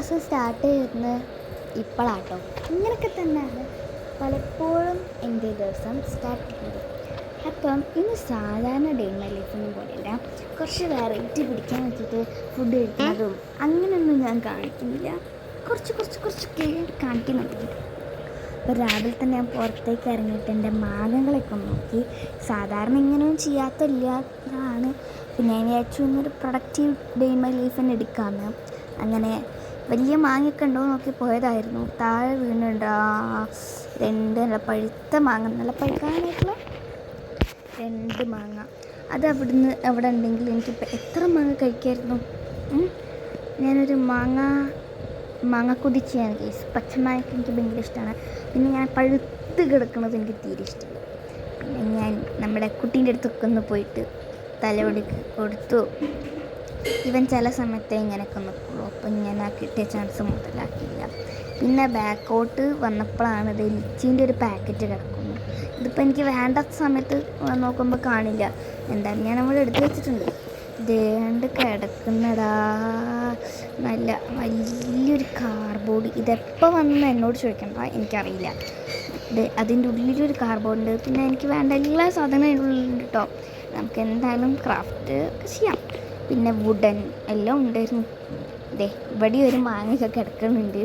ദിവസം സ്റ്റാർട്ട് ചെയ്യുന്നത് ഇപ്പോഴാട്ടോ. ഇങ്ങനെയൊക്കെ തന്നെയാണ് പലപ്പോഴും എൻ്റെ ദിവസം സ്റ്റാർട്ട് ചെയ്യുന്നത്. അപ്പം ഇന്ന് സാധാരണ ഡേ മൈ ലൈഫൊന്നും പോലെയല്ല, കുറച്ച് വെറൈറ്റി പിടിക്കാൻ വെച്ചിട്ട് ഫുഡ് കഴിക്കുന്നതും അങ്ങനെയൊന്നും ഞാൻ കാണിക്കുന്നില്ല. കുറച്ചൊക്കെ കാണിക്കുന്നുണ്ട്. അപ്പോൾ രാവിലെ തന്നെ ഞാൻ പുറത്തേക്ക് ഇറങ്ങിയിട്ട് എൻ്റെ മാങ്ങകളൊക്കെ ഒന്ന് നോക്കി. സാധാരണ ഇങ്ങനെയൊന്നും ചെയ്യാത്തതാണ്. പിന്നെ ഞാൻ വിചാരിച്ചു ഇന്നൊരു പ്രൊഡക്റ്റീവ് ഡേ മൈ ലൈഫ് തന്നെ എടുക്കാമെന്ന്. അങ്ങനെ വലിയ മാങ്ങയൊക്കെ ഉണ്ടോ നോക്കി പോയതായിരുന്നു. താഴെ വീണുണ്ട് രണ്ട് നല്ല പഴുത്ത മാങ്ങ, നല്ല പഴുക്കാനായിട്ടുള്ള 2 മാങ്ങ. അത് അവിടെ ഉണ്ടെങ്കിൽ എനിക്കിപ്പോൾ എത്ര മാങ്ങ കഴിക്കായിരുന്നു. ഞാനൊരു മാങ്ങ കുതിച്ചയാണ് കേസ്. പച്ചമാങ്ങ എനിക്ക് ഭയങ്കര ഇഷ്ടമാണ്. പിന്നെ ഞാൻ പഴുത്ത് കിടക്കുന്നത് എനിക്ക് തീരെ ഇഷ്ടമില്ല. പിന്നെ ഞാൻ നമ്മുടെ കുട്ടീൻ്റെ അടുത്തൊക്കെ ഒന്ന് പോയിട്ട് തലയൊടിക്ക് കൊടുത്തു. ഇവൻ ചില സമയത്തെ ഇങ്ങനെയൊക്കെ നിൽക്കുള്ളൂ. അപ്പം ഞാൻ ആ കിട്ടിയ ചാൻസ് മുതലാക്കിയില്ല. പിന്നെ ബാക്കോട്ട് വന്നപ്പോഴാണ് ഇത് ലിച്ചീൻ്റെ ഒരു പാക്കറ്റ് കിടക്കുന്നു. ഇതിപ്പോൾ എനിക്ക് വേണ്ടാത്ത സമയത്ത് നോക്കുമ്പോൾ കാണില്ല. എന്തായാലും ഞാൻ അവിടെ എടുത്ത് വെച്ചിട്ടുണ്ട്. ദേണ്ട് കിടക്കുന്നടാ നല്ല വലിയൊരു കാർഡ്ബോർഡ്. ഇതെപ്പോൾ വന്നെന്ന് എന്നോട് ചോദിക്കണ്ട, എനിക്കറിയില്ല. അതിൻ്റെ ഉള്ളിലൊരു കാർഡ്ബോർഡ് ഉണ്ട്. പിന്നെ എനിക്ക് വേണ്ട എല്ലാ സാധനവും അതിൻ്റെ ഉള്ളിലുണ്ട് കേട്ടോ. നമുക്ക് എന്തായാലും ക്രാഫ്റ്റ് ഒക്കെ ചെയ്യാം. പിന്നെ വുഡൻ എല്ലാം ഉണ്ടായിരുന്നു. ഇവിടെ ഒരു മാങ്ങയൊക്കെ കിടക്കുന്നുണ്ട്.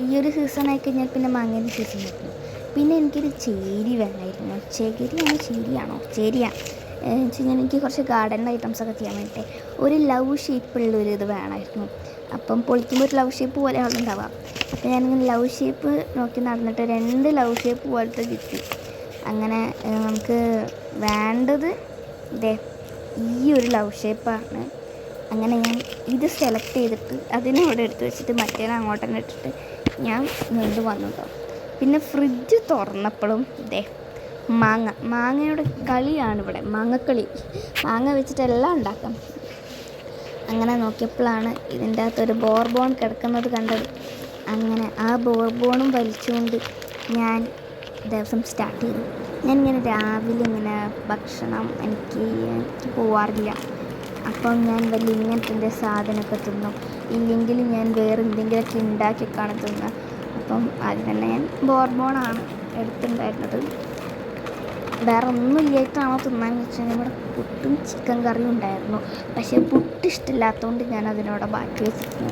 ഈ ഒരു സീസൺ ആയി കഴിഞ്ഞാൽ പിന്നെ മാങ്ങേൻ്റെ സീസൺ ആയിരുന്നു. പിന്നെ എനിക്കൊരു ചേരി വേണമായിരുന്നു. ചേരിയാണോ ചേരിയാണ് വെച്ച് കഴിഞ്ഞാൽ എനിക്ക് കുറച്ച് ഗാർഡൻ ഐറ്റംസൊക്കെ ചെയ്യാൻ വേണ്ടിയിട്ട് ഒരു ലവ് ഷേപ്പുള്ളൊരു ഇത് വേണമായിരുന്നു. അപ്പം പൊളിക്കുമ്പോൾ ഒരു ലവ് ഷേപ്പ് പോലെയാണ് ഉണ്ടാവുക. അപ്പോൾ ഞാനിങ്ങനെ ലവ് ഷേപ്പ് നോക്കി നടന്നിട്ട് 2 ലവ് ഷേപ്പ് പോലത്തെ കിട്ടി. അങ്ങനെ നമുക്ക് വേണ്ടത് ഈ ഒരു ലവ് ഷേപ്പാണ്. അങ്ങനെ ഞാൻ ഇത് സെലക്ട് ചെയ്തിട്ട് അതിനവിടെ എടുത്ത് വെച്ചിട്ട് മറ്റേനെ അങ്ങോട്ട് തന്നെ ഇട്ടിട്ട് ഞാൻ വീണ്ടും വന്നു കേട്ടോ. പിന്നെ ഫ്രിഡ്ജ് തുറന്നപ്പോഴും മാങ്ങയുടെ കളിയാണ് ഇവിടെ. മാങ്ങക്കളി. മാങ്ങ വെച്ചിട്ടെല്ലാം ഉണ്ടാക്കാം. അങ്ങനെ നോക്കിയപ്പോഴാണ് ഇതിൻ്റെ അകത്തൊരു ബോർബോൺ കിടക്കുന്നത് കണ്ടത്. അങ്ങനെ ആ ബോർബോണും വലിച്ചുകൊണ്ട് ഞാൻ ദിവസം സ്റ്റാർട്ട് ചെയ്തു. ഞാനിങ്ങനെ രാവിലെ ഇങ്ങനെ ഭക്ഷണം എനിക്ക് പോവാറില്ല. അപ്പം ഞാൻ വലിയ ഇങ്ങനത്തെ സാധനമൊക്കെ തിന്നും. ഇല്ലെങ്കിൽ ഞാൻ വേറെ എന്തെങ്കിലുമൊക്കെ ഉണ്ടാക്കിയൊക്കെയാണ് തിന്നുക. അപ്പം അതിൽ തന്നെ ഞാൻ ബോർബോണാണ് എടുത്തിട്ടുണ്ടായിരുന്നത്. വേറെ ഒന്നും ഇല്ലായിട്ടാണോ തിന്നാന്ന് വെച്ച് കഴിഞ്ഞാൽ ഇവിടെ പുട്ടും ചിക്കൻ കറിയും ഉണ്ടായിരുന്നു. പക്ഷേ പുട്ട് ഇഷ്ടമില്ലാത്തതുകൊണ്ട് ഞാൻ അതിനോട് ബാക്കി വെച്ചിട്ട്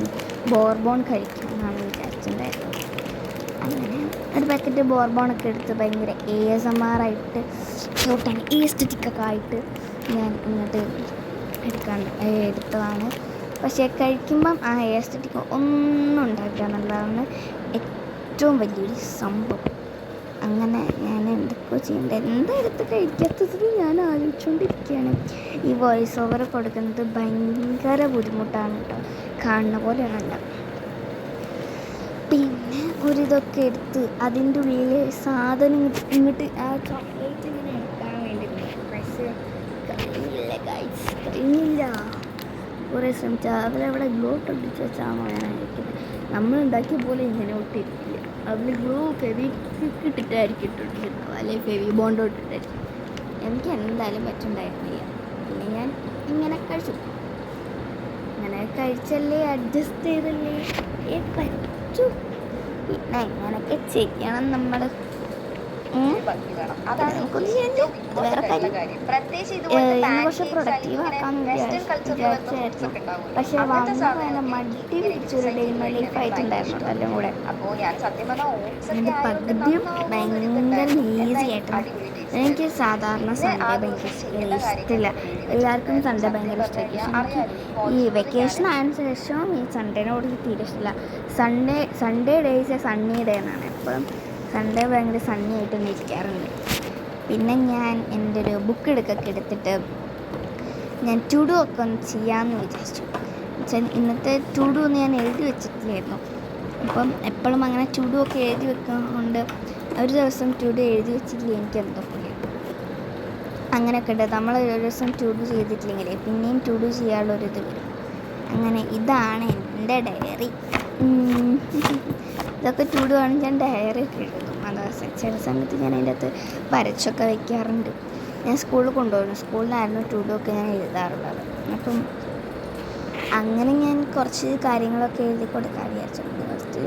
ബോർബോൺ കഴിക്കാമെന്നാണ് വിചാരിച്ചിട്ടുണ്ടായിരുന്നത്. അങ്ങനെ ഒരു പാക്കറ്റ് ബോർബോണൊക്കെ എടുത്ത് ഭയങ്കര ASMR ആയിട്ട് ചോട്ടാണ് ഈസ്റ്ററ്റിക്കൊക്കെ ആയിട്ട് ഞാൻ ഇങ്ങോട്ട് എടുത്തതാണ്. പക്ഷേ കഴിക്കുമ്പം ആ എസ്തറ്റിക് ഒന്നും ഉണ്ടാവില്ല എന്നുള്ളതാണ് ഏറ്റവും വലിയൊരു സംഭവം. അങ്ങനെ ഞാൻ എന്തൊക്കെയോ ചെയ്യേണ്ടത്, എന്താ എടുത്ത് കഴിക്കാത്തത് ഞാൻ ആലോചിച്ചുകൊണ്ടിരിക്കുകയാണ്. ഈ വോയിസ് ഓവർ കൊടുക്കുന്നത് ഭയങ്കര ബുദ്ധിമുട്ടാണ് കേട്ടോ, കാണുന്ന പോലെയാണല്ല. പിന്നെ ഒരിതൊക്കെ എടുത്ത് അതിൻ്റെ ഉള്ളിൽ സാധനം ഇങ്ങോട്ട് ആ ചോക്ലേറ്റ് ഇങ്ങനെ എടുക്കാൻ വേണ്ടി പക്ഷേ കഴിഞ്ഞില്ല. കുറേ ശ്രമിച്ച അവരവിടെ ഗ്ലൂ ഒട്ടിച്ച് വെച്ചാണോ ഞാൻ അയക്കുന്നത്. നമ്മളുണ്ടാക്കിയ പോലെ ഇങ്ങനെ ഒട്ടിരിക്കില്ല. അതിൽ ഗ്ലൂ ഇട്ടിട്ടായിരിക്കും ഇട്ടിട്ടുണ്ടാവും, അല്ലെങ്കിൽ ഫെവി ബോണ്ട് ഇട്ടിട്ടായിരിക്കും. എനിക്ക് എന്തായാലും പറ്റുണ്ടായിരുന്നില്ല. പിന്നെ ഞാൻ ഇങ്ങനെ കഴിച്ചു. ഇങ്ങനെ കഴിച്ചല്ലേ, അഡ്ജസ്റ്റ് ചെയ്തല്ലേ പറ്റൂ. പിന്നെ ഇങ്ങനെയൊക്കെ ചെയ്യണം നമ്മൾ. കുറച്ച് പ്രൊഡക്റ്റീവ് ആക്കാമെന്ന് വിചാരിച്ചായിരുന്നു. പക്ഷെ വന്ന മടി പിടിച്ചൊരു ഡേ മൈ ലൈഫ് ആയിട്ടുണ്ടായിരുന്നു എല്ലാം കൂടെ. അതിൻ്റെ പകുതിയും ഭയങ്കര ഈസി ആയിട്ടാണ്. എനിക്ക് സാധാരണ സൺഡേ ഭയങ്കര ഇഷ്ടമില്ല. എല്ലാവർക്കും സൺഡേ ഭയങ്കര ഇഷ്ടമായിരിക്കും. എനിക്ക് ഈ വെക്കേഷൻ ആയതിനു ശേഷം ഈ സൺഡേനോട് തീരെ ഇഷ്ടമില്ല. സൺഡേ ഡേയ്സ് സണ്ണി ഡേ എന്നാണ്. അപ്പം സൺഡേ ഭയങ്കര സണ്ണി ആയിട്ട് തന്നെ ഇരിക്കാറുണ്ട്. പിന്നെ ഞാൻ എൻ്റെ ഒരു ബുക്ക് എടുത്തിട്ട് ഞാൻ ടുഡു ഒക്കെ ഒന്ന് ചെയ്യാമെന്ന് വിചാരിച്ചു. ഇന്നത്തെ ടുഡു ഒന്ന് ഞാൻ എഴുതി വെച്ചിട്ടില്ലായിരുന്നു. അപ്പം എപ്പോഴും അങ്ങനെ ടുഡു ഒക്കെ എഴുതി വെക്കുന്നതുകൊണ്ട് ഒരു ദിവസം ടുഡു എഴുതി വെച്ചിട്ടില്ല എനിക്ക് എന്തോ പോലെ അങ്ങനെയൊക്കെ ഉണ്ട്. നമ്മൾ ഒരു ദിവസം ടുഡു ചെയ്തിട്ടില്ലെങ്കിൽ പിന്നെയും ടുഡു ചെയ്യാനുള്ളൊരിത് വരും. അങ്ങനെ ഇതാണ് എൻ്റെ ഡയറി. ഇതൊക്കെ ടുഡു ആണ്. ഞാൻ ഡയറി ഒക്കെ എഴുതും. അതാ ചില സമയത്ത് ഞാൻ അതിൻ്റെ അകത്ത് വരച്ചൊക്കെ വയ്ക്കാറുണ്ട്. ഞാൻ സ്കൂളിൽ കൊണ്ടുപോകുന്നു. സ്കൂളിലായിരുന്നു ടുഡു ഒക്കെ ഞാൻ എഴുതാറുള്ളത്. അപ്പം അങ്ങനെ ഞാൻ കുറച്ച് കാര്യങ്ങളൊക്കെ എഴുതി കൊടുക്കാൻ വിചാരിച്ചിട്ടുണ്ട്. ഫസ്റ്റ്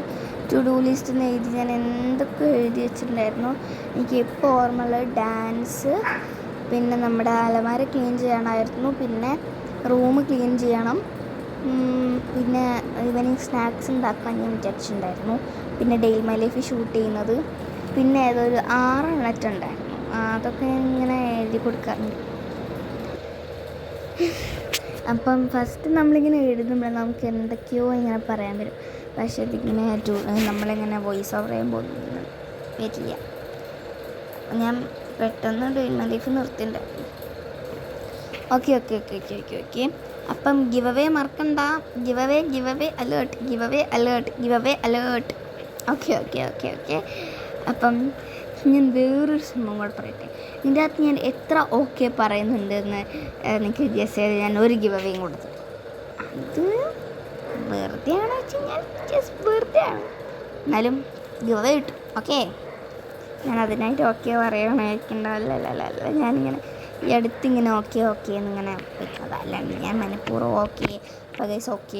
ടു ഡു ലിസ്റ്റ് എന്ന് എഴുതി ഞാൻ എന്തൊക്കെ എഴുതി വെച്ചിട്ടുണ്ടായിരുന്നു. എനിക്ക് ഇപ്പോൾ ഓർമ്മയുള്ളത് ഡാൻസ്, പിന്നെ നമ്മുടെ അലമാര ക്ലീൻ ചെയ്യണമായിരുന്നു, പിന്നെ റൂം ക്ലീൻ ചെയ്യണം, പിന്നെ ഈവനിങ് സ്നാക്സ് ഉണ്ടാക്കാൻ ഞാൻ വിചാരിച്ചിട്ടുണ്ടായിരുന്നു, പിന്നെ ഡെയിൽ മൈ ലൈഫ് ഷൂട്ട് ചെയ്യുന്നത്, പിന്നെ ഏതൊരു 6 ഉണ്ടായിരുന്നു. അതൊക്കെ ഞാൻ ഇങ്ങനെ എഴുതി കൊടുക്കാറുണ്ട്. അപ്പം ഫസ്റ്റ് നമ്മളിങ്ങനെ എഴുതുമ്പോൾ നമുക്ക് എന്തൊക്കെയോ ഇങ്ങനെ പറയാൻ വരും. പക്ഷേ ഇതിങ്ങനെ നമ്മളിങ്ങനെ വോയിസ് ഓവർ ചെയ്യുമ്പോൾ ഒന്നും വരില്ല. ഞാൻ പെട്ടെന്ന് ഡെയിൽ മൈ ലൈഫ് നിർത്തിണ്ട്. ഓക്കെ. അപ്പം ഗിവ് അവേ മറക്കണ്ട. Give away alert. ഓക്കെ. അപ്പം ഞാൻ വേറൊരു സംഭവം കൂടെ പറയട്ടെ. ഇതിൻ്റെ അകത്ത് ഞാൻ എത്ര ഓക്കെ പറയുന്നുണ്ടെന്ന് എനിക്ക് ഗസ് ചെയ്ത് ഞാൻ ഒരു ഗിവ് അവേയും കൊടുത്തു. അത് വെറുതെ ആണോ വെച്ച് കഴിഞ്ഞാൽ ജസ്റ്റ് വെറുതെ ആണ്, എന്നാലും ഗിവ് അവേ കിട്ടും. ഓക്കെ, ഞാൻ അതിനായിട്ട് ഓക്കെ പറയണേക്കുണ്ടാവില്ല. ഞാനിങ്ങനെ ഈ അടുത്തിങ്ങനെ ഓക്കെ എന്നിങ്ങനെ വെക്കുന്നത്, അല്ലാണ്ട് ഞാൻ മനഃപൂർവ്വം ഓക്കെ ഗൈസ് ഓക്കെ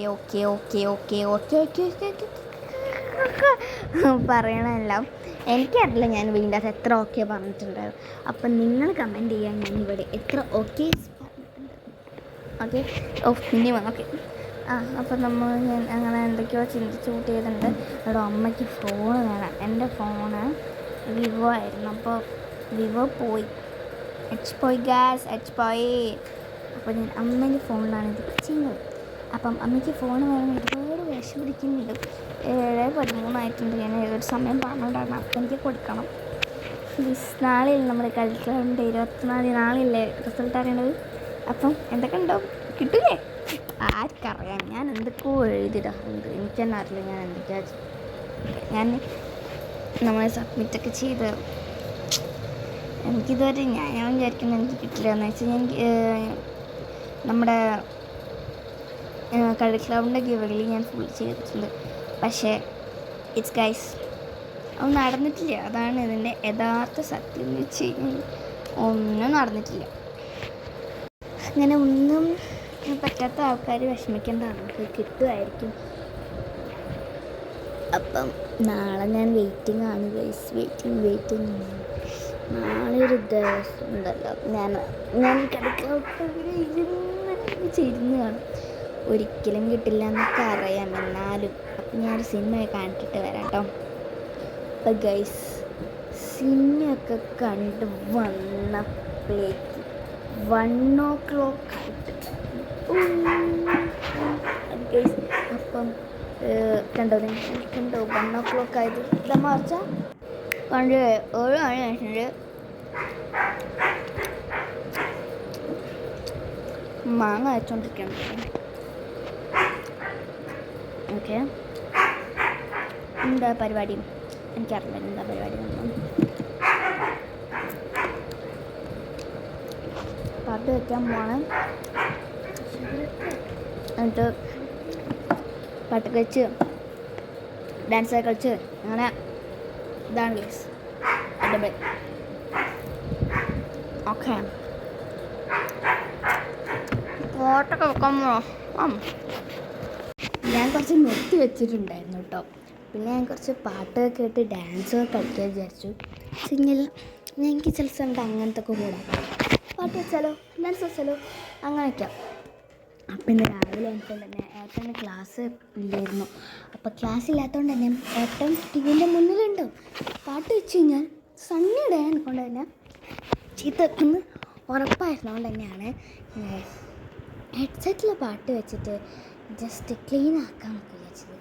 പറയണമെല്ലാം എനിക്കറിയില്ല. ഞാൻ വീണ്ടും അത് എത്ര ഓക്കെ പറഞ്ഞിട്ടുണ്ടായിരുന്നു. അപ്പം നിങ്ങൾ കമൻറ്റ് ചെയ്യാൻ ഞാൻ ഇവിടെ എത്ര ഓക്കെ പറഞ്ഞിട്ടുണ്ട്. ഓക്കെ പിന്നെ ഓക്കെ അപ്പം ഞാൻ അങ്ങനെ എന്തൊക്കെയോ ചിന്തിച്ച് കൂട്ടി ചെയ്തിട്ടുണ്ട്. അവിടെ അമ്മയ്ക്ക് ഫോൺ വേണം. എൻ്റെ ഫോണ് വിവോ ആയിരുന്നു. അപ്പോൾ വിവോ പോയി, എച്ച് പോയി. അപ്പോൾ ഞാൻ അമ്മേൻ്റെ ഫോണിലാണ് ഇതൊക്കെ ചെയ്യുന്നത്. അപ്പം അമ്മയ്ക്ക് ഫോൺ വേണം, ഒരുപാട് വിഷം പിടിക്കുന്നുണ്ട്. 7:13 ഞാൻ ഏതൊരു സമയം പറഞ്ഞുകൊണ്ടാണ്. അപ്പം എനിക്ക് കൊടുക്കണം. നാളെയല്ലേ നമ്മുടെ കളിക്കാറുണ്ട്, 24 നാളെയല്ലേ റിസൾട്ട് അറിയണത്. അപ്പം എന്തൊക്കെ ഉണ്ടാവും, കിട്ടില്ലേ ആർക്കറിയാം. ഞാൻ എന്തൊക്കെയോ എഴുതിയിട്ടുണ്ട്, എനിക്ക് തന്നെ അറിയില്ല ഞാൻ എന്തൊക്കെയാണ്. ഞാൻ നമ്മളെ സബ്മിറ്റൊക്കെ ചെയ്ത് എനിക്കിതുവരെ ഞാൻ വിചാരിക്കുന്നത് എനിക്ക് കിട്ടില്ല എന്ന് വെച്ചാൽ എനിക്ക് നമ്മുടെ കളിക്ലബിൻ്റെ ഗിവകളിൽ ഞാൻ ഫുൾ ചെയ്തിട്ടുണ്ട്. പക്ഷേ ഇറ്റ്സ് ഗൈസ് അത് നടന്നിട്ടില്ല. അതാണ് ഇതിൻ്റെ യഥാർത്ഥ സത്യം എന്ന് വെച്ച് കഴിഞ്ഞാൽ ഒന്നും നടന്നിട്ടില്ല. അങ്ങനെ ഒന്നും പറ്റാത്ത ആൾക്കാർ വിഷമിക്കേണ്ടതാണ്, നമുക്ക് കിട്ടുമായിരിക്കും. അപ്പം നാളെ ഞാൻ വെയിറ്റിംഗ് ആണ് ഗൈസ്, വെയിറ്റിംഗ്. നാളെ ഒരു ദിവസം ഉണ്ടല്ലോ, ഞാൻ ഇരുന്ന് കാണും. ഒരിക്കലും കിട്ടില്ല എന്നൊക്കെ അറിയാം, എന്നാലും അപ്പം ഞാനൊരു സിനിമയൊക്കെ കണ്ടിട്ട് വരാം കേട്ടോ. അപ്പം ഗൈസ് സിനിമയൊക്കെ കണ്ട് വന്നപ്പോഴേക്ക് 1 o'clock ആയിട്ട് ഗൈസ്. അപ്പം കണ്ടോ 1 o'clock ആയത് ഇതാ മാർച്ച കണ്ട് 7 മണി കഴിഞ്ഞിട്ട് മാങ്ങ അയച്ചുകൊണ്ടിരിക്കണം. ഓക്കെ, എന്താ പരിപാടി എനിക്കറിയില്ല, എന്താ പരിപാടി ഒന്നും. പാട്ട് വയ്ക്കാൻ പോകണം. എന്നിട്ട് പാട്ടൊക്കെ വെച്ച് ഡാൻസൊക്കെ കളിച്ച് അങ്ങനെ ഇതാണ് ഗൈസ് അടിപൊളി. ഓക്കെ, പാട്ടൊക്കെ വെക്കാൻ പോകണം. ഞാൻ കുറച്ച് നിർത്തി വെച്ചിട്ടുണ്ടായിരുന്നു കേട്ടോ. പിന്നെ ഞാൻ കുറച്ച് പാട്ടൊക്കെ കേട്ട് ഡാൻസൊക്കെ കളിക്കാൻ വിചാരിച്ചു. എനിക്ക് ചില സമയത്ത് അങ്ങനത്തെ ഒക്കെ കൂടാം. പാട്ട് വെച്ചാലോ, ഡാൻസ് വെച്ചാലോ, അങ്ങനെയൊക്കെ. അപ്പം ഇന്ന് രാവിലെ എനിക്ക് തന്നെ ഏട്ടന് ക്ലാസ് ഇല്ലായിരുന്നു. അപ്പോൾ ക്ലാസ് ഇല്ലാത്തതുകൊണ്ട് തന്നെ ഏട്ടൻ ടിവിൻ്റെ മുന്നിലുണ്ടാവും. പാട്ട് വെച്ച് കഴിഞ്ഞാൽ സണ്ണി ഡേ കൊണ്ട് തന്നെ ചീത്ത വെക്കുന്ന ഉറപ്പായിരുന്നതുകൊണ്ട് തന്നെയാണ് ഹെഡ്സെറ്റിൽ പാട്ട് വെച്ചിട്ട് ജസ്റ്റ് ക്ലീൻ ആക്കാൻ നമുക്ക് വിചാരിച്ചത്.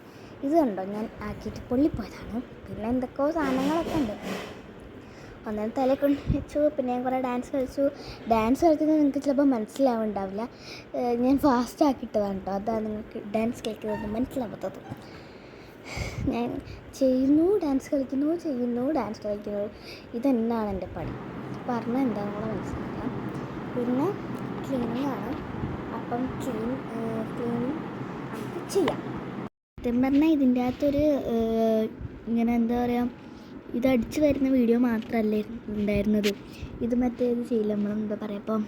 ഇത് കണ്ടോ, ഞാൻ ആക്കിയിട്ട് പൊള്ളിപ്പോയതാണ്. പിന്നെ എന്തൊക്കെയോ സാധനങ്ങളൊക്കെ ഉണ്ട്. ഒന്നും തലയിൽ കൊണ്ട് വെച്ചു. പിന്നെ ഞാൻ കുറേ ഡാൻസ് കളിച്ചത് നിങ്ങൾക്ക് ചിലപ്പോൾ മനസ്സിലാവുന്നുണ്ടാവില്ല. ഞാൻ ഫാസ്റ്റ് ആക്കിയിട്ടതാണ് കേട്ടോ. അതാണ് നിങ്ങൾക്ക് ഡാൻസ് കളിക്കുന്നത് മനസ്സിലാവാത്തത്. ഞാൻ ഡാൻസ് കളിക്കുന്നു. ഇതെന്നാണ് എൻ്റെ പണി. പറഞ്ഞാൽ എന്താണെന്ന് കൂടെ മനസ്സിലാക്കാം. പിന്നെ ക്ലീനിങ് ആണ്. അപ്പം ക്ലീനിങ് നമുക്ക് ചെയ്യാം. സത്യം പറഞ്ഞാൽ ഇതിൻ്റെ അകത്തൊരു ഇങ്ങനെ എന്താ പറയുക, ഇത് അടിച്ച് വരുന്ന വീഡിയോ മാത്രമല്ലേ ഉണ്ടായിരുന്നത്. ഇത് മറ്റേത് ചെയ്യില്ല, നമ്മളെന്താ പറയുക, ഇപ്പം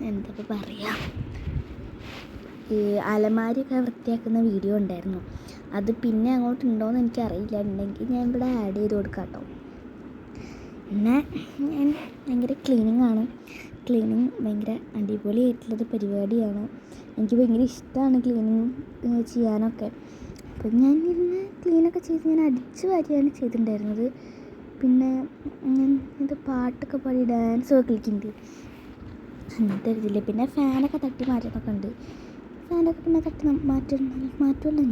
എന്താ പറയുക, ഈ അലമാരിയൊക്കെ വൃത്തിയാക്കുന്ന വീഡിയോ ഉണ്ടായിരുന്നു. അത് പിന്നെ അങ്ങോട്ട് ഉണ്ടോയെന്ന് എനിക്കറിയില്ല. ഉണ്ടെങ്കിൽ ഞാൻ ഇവിടെ ആഡ് ചെയ്ത് കൊടുക്കാം കേട്ടോ. പിന്നെ ഞാൻ ഭയങ്കര ക്ലീനിങ്ങാണ്. ക്ലീനിങ് ഭയങ്കര അടിപൊളിയായിട്ടുള്ളൊരു പരിപാടിയാണ്. എനിക്ക് ഭയങ്കര ഇഷ്ടമാണ് ക്ലീനിങ് ചെയ്യാനൊക്കെ. അപ്പം ഞാൻ ഇന്ന് ക്ലീനൊക്കെ ചെയ്ത് ഞാൻ അടിച്ച് വാരിയാണ് ചെയ്തിട്ടുണ്ടായിരുന്നത്. പിന്നെ ഞാൻ ഇത് പാട്ടൊക്കെ പാടി ഡാൻസൊക്കെ കളിക്കുന്നുണ്ട്, അങ്ങനത്തെ ഒരു ഇതില്ല. പിന്നെ ഫാനൊക്കെ തട്ടി മാറ്റുന്നൊക്കെ ഉണ്ട്. ഫാനൊക്കെ പിന്നെ മാറ്റുമല്ലോ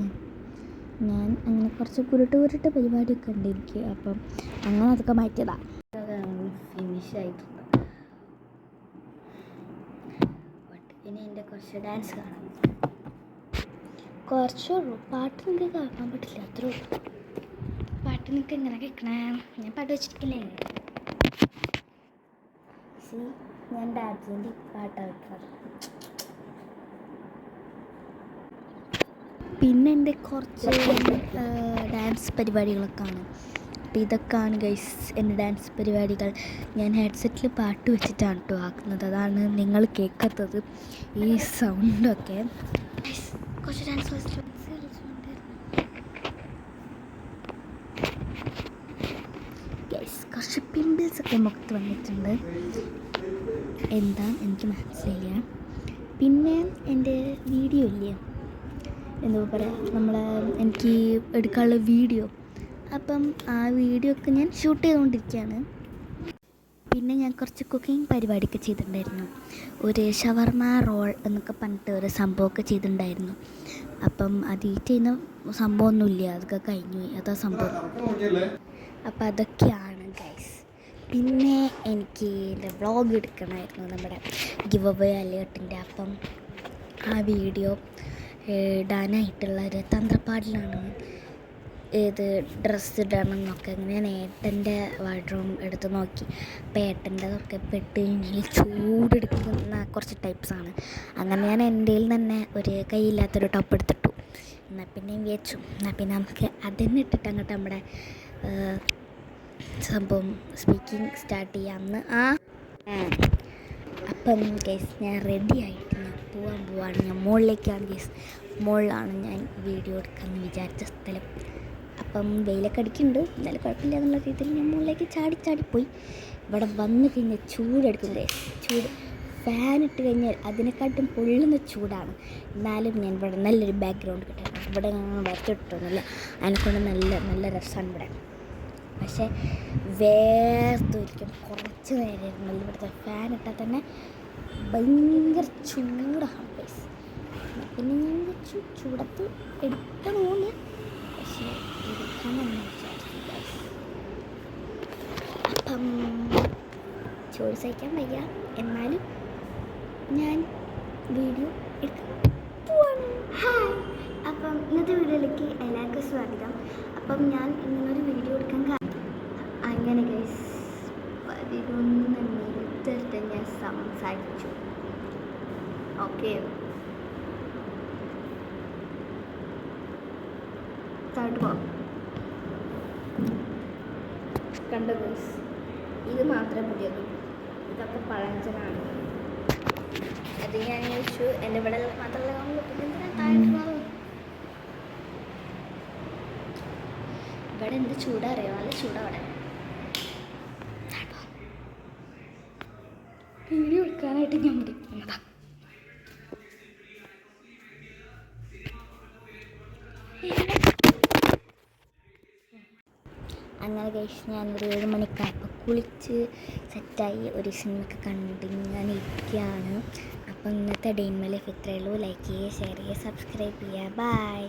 ഞാൻ അങ്ങനെ കുറച്ച് കുരുട്ട് പരിപാടിയൊക്കെ ഉണ്ട് എനിക്ക്. അപ്പം അങ്ങനെ അതൊക്കെ മാറ്റിയതാണ്. ഫിനിഷ് ആയിട്ടുണ്ട്. ഇനി എൻ്റെ കുറച്ച് ഡാൻസ് കാണാം. കുറച്ചുള്ളൂ, പാട്ട് നിങ്ങൾക്ക് കേൾക്കാൻ പറ്റില്ല, അത്രേ ഉള്ളൂ. പാട്ട് നിങ്ങൾക്ക് എങ്ങനെ കേൾക്കണേ? ഞാൻ പാട്ട് വെച്ചിരിക്കില്ലേ? ഞാൻ ഡാൻസിൻ്റെ പാട്ടാണ് വെക്കുന്നത്. പിന്നെ എൻ്റെ കുറച്ച് ഡാൻസ് പരിപാടികളൊക്കെയാണ്. അപ്പോൾ ഇതൊക്കെയാണ് ഗൈസ് എൻ്റെ ഡാൻസ് പരിപാടികൾ. ഞാൻ ഹെഡ്സെറ്റിൽ പാട്ട് വെച്ചിട്ടാണ് കേട്ടോ ആക്കുന്നത്. അതാണ് നിങ്ങൾ കേൾക്കാത്തത്, ഈ സൗണ്ടൊക്കെ. കുറച്ച് ഡാൻസ് ഗൈസ്, കുറച്ച് പിമ്പിൾസൊക്കെ മുഖത്ത് വന്നിട്ടുണ്ട്. എന്താ എനിക്ക് മനസ്സിലായില്ല. പിന്നെ എൻ്റെ വീഡിയോ ഇല്ലേ, എന്താ പറയുക, എനിക്ക് എടുക്കാനുള്ള വീഡിയോ, അപ്പം ആ വീഡിയോ ഒക്കെ ഞാൻ ഷൂട്ട് ചെയ്തുകൊണ്ടിരിക്കുകയാണ്. പിന്നെ ഞാൻ കുറച്ച് കുക്കിംഗ് പരിപാടിയൊക്കെ ചെയ്തിട്ടുണ്ടായിരുന്നു. ഒരു ഷവർമ റോൾ എന്നൊക്കെ പറഞ്ഞിട്ട് ഒരു സംഭവമൊക്കെ ചെയ്തിട്ടുണ്ടായിരുന്നു. അപ്പം അത് ഈ ചെയ്യുന്ന സംഭവമൊന്നുമില്ല, അതൊക്കെ കഴിഞ്ഞു, അതാ സംഭവം. അപ്പം അതൊക്കെയാണ് ഗൈസ്. പിന്നെ എനിക്ക് എൻ്റെ വ്ളോഗ് എടുക്കണമായിരുന്നു, നമ്മുടെ ഗിവ് അവേ അലേർട്ടിൻ്റെ. അപ്പം ആ വീഡിയോ ഇടാനായിട്ടുള്ള ഒരു തന്ത്രപ്പാടിലാണ്. ഏത് ഡ്രസ്സ് ഇടണം എന്നൊക്കെ അങ്ങനെ ഞാൻ ഏട്ടൻ്റെ വാർഡ്രോബ് എടുത്ത് നോക്കി. അപ്പോൾ ഏട്ടൻ്റെതൊക്കെ പെട്ട് കഴിഞ്ഞാൽ ചൂടെടുക്കുന്ന കുറച്ച് ടൈപ്സാണ്. അങ്ങനെ ഞാൻ എൻ്റെ തന്നെ ഒരു കൈയില്ലാത്തൊരു ടോപ്പ് എടുത്തിട്ടു. എന്നാൽ പിന്നെ വിചാരിച്ചു, എന്നാൽ പിന്നെ നമുക്ക് അതന്നെ ഇട്ടിട്ട് അങ്ങോട്ട് നമ്മുടെ സംഭവം സ്പീക്കിംഗ് സ്റ്റാർട്ട് ചെയ്യാമെന്ന്. അപ്പം കേസ് ഞാൻ റെഡി ആയിട്ട് ഞാൻ പോവാണ്. ഞാൻ മുകളിലേക്കാണ് കേസ്, മുകളിലാണ് ഞാൻ വീഡിയോ എടുക്കാമെന്ന് വിചാരിച്ച സ്ഥലം. അപ്പം വെയിലൊക്കെ അടിക്കുന്നുണ്ട്, എന്നാലും കുഴപ്പമില്ല എന്നുള്ള രീതിയിൽ ഞാൻ മുകളിലേക്ക് ചാടിപ്പോയി. ഇവിടെ വന്ന് കഴിഞ്ഞാൽ ചൂടെടുക്കുന്നത്, ചൂട് ഫാനിട്ട് കഴിഞ്ഞാൽ അതിനെക്കാട്ടും പൊള്ളുന്ന ചൂടാണ്. എന്നാലും ഞാൻ ഇവിടെ നല്ലൊരു ബാക്ക്ഗ്രൗണ്ട് കിട്ടാം. ഇവിടെ വരച്ചിട്ടൊന്നുമില്ല, അതിനെക്കൊണ്ട് നല്ല രസമാണ് ഇവിടെ. പക്ഷേ വേർത്തൊരിക്കും കുറച്ച് നേരം ഇരുന്നാൽ ഇവിടുത്തെ ഫാൻ ഇട്ടാൽ തന്നെ ഭയങ്കര ചൂടാണ് ഗൈസ്. പിന്നെ ഞാൻ വെച്ചു ചൂടത്ത് എടുക്കണമെന്ന്, പക്ഷേ എടുക്കാമെന്ന് വിചാരിച്ചു ഗൈസ്. അപ്പം ചൂട് സഹിക്കാൻ വയ്യ, എന്നാലും ഞാൻ വീഡിയോ എടുക്കാൻ പോവാണ്. ഹായ്, അപ്പം ഇന്നത്തെ വീഡിയോയിലേക്ക് എല്ലാവർക്കും സ്വാഗതം. അപ്പം ഞാൻ ഇങ്ങനൊരു വീഡിയോ എടുക്കാൻ അങ്ങനെ ഗൈസ് 11 മിനിറ്റ് ഞാൻ സംസാരിച്ചു. ഓക്കെ, കണ്ടോ ഗൈസ്, ഇത് മാത്രമേ പുതിയതുള്ളൂ, ഇതൊക്കെ പഴഞ്ചനാണ്. അത് ഞാൻ ചോദിച്ചു എൻ്റെ ഇവിടെ മാത്രമല്ല ഇവിടെ എന്ത് ചൂടാ അറിയോ, നല്ല ചൂടാ അവിടെ. വീഡിയോ എടുക്കാനായിട്ട് ഞാൻ വിളിക്കുന്നതാ. അങ്ങനെ കഴിച്ച് ഞാനൊരു 7 മണിക്കായപ്പോൾ കുളിച്ച് സെറ്റായി ഒരു സിനിമയൊക്കെ കണ്ട് ഞാൻ ഇരിക്കുകയാണ്. അപ്പോൾ ഇന്നത്തെ ഡേ ഇൻ മൈ ലൈഫ് ഇത്രയേ ഉള്ളൂ. ലൈക്ക് ചെയ്യുക, ഷെയർ ചെയ്യുക, സബ്സ്ക്രൈബ് ചെയ്യുക. ബൈ.